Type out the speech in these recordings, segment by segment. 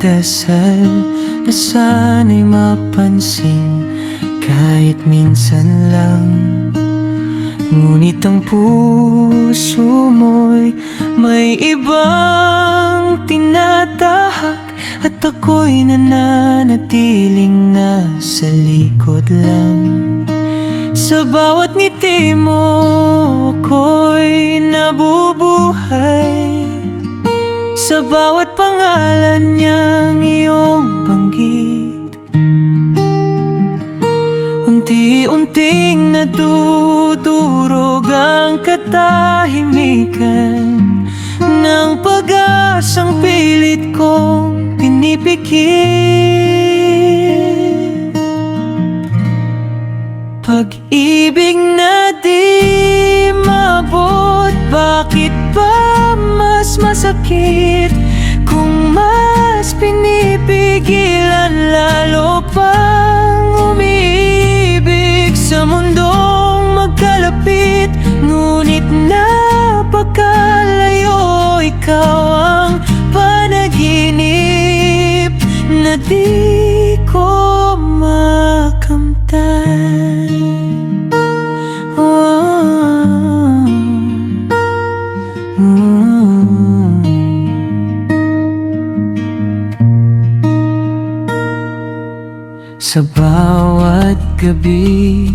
nagdadasal na sana'y mapansin kahit minsan lang. Ngunit ang puso mo'y may ibang tinatahak, at ako'y nananatiling nasa likod lang. Sa bawat ngiti mo ako'y nabubuhay, sa bawat pangalan niyang iyong banggit. Unti-unting nadudurog ang katahimikan ng pag-asang pilit kong pinipikit. Pag-ibig na di maabot, bakit ba mas masakit? Kung mas pinipigilan, lalo pang umiibig sa mundong magkalapit. Ngunit napakalayo, ikaw ang panaginip na di ko makamtan. Sa bawat gabi,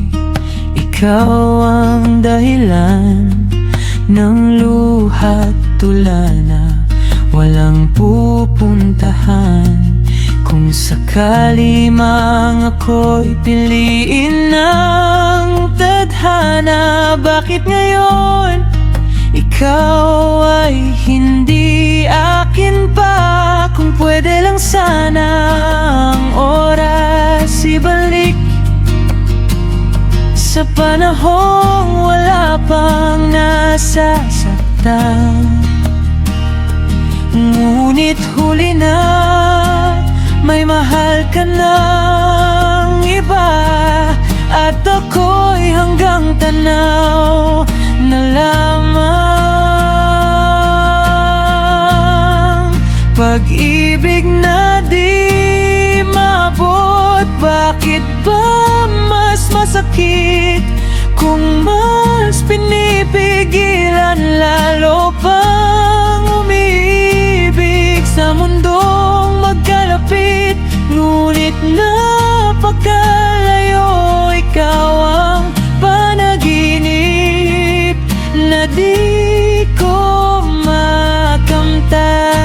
ikaw ang dahilan ng luha't tula na walang pupuntahan. Kung sakali mang ako'y piliin ng tadhana, bakit ngayon ikaw ay hindi akin pa? Kung pwede lang sana ang oras ibalik sa panahong wala pang nasasaktan. Ngunit huli na, may mahal ka ng iba, at ako'y hanggang tanaw na lamang. Pag-ibig na di maabot, bakit ba mas masakit? Kung mas pinipigilan, lalo pang umiibig sa mundong magkalapit. Ngunit napakalayo, ikaw ang panaginip na di ko makamtan.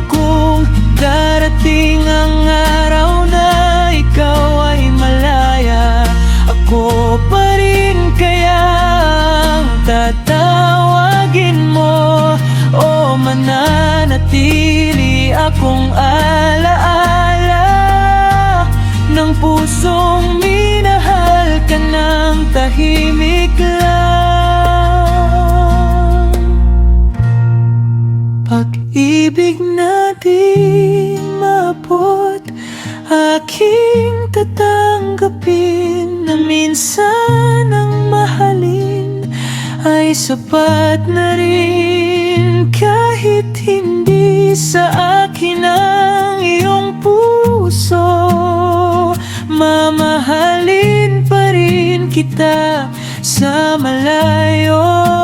Kung darating ang araw na ikaw ay malaya, ako pa rin kaya ang tatawagin mo, o mananatili akong alaala ng pusong minahal ka ng tahimik lang. Pag-ibig na di maabot, aking tatanggapin na minsan ang mahalin ay sapat na rin. Kahit hindi sa akin ang iyong puso, mamahalin pa rin kita sa malayo.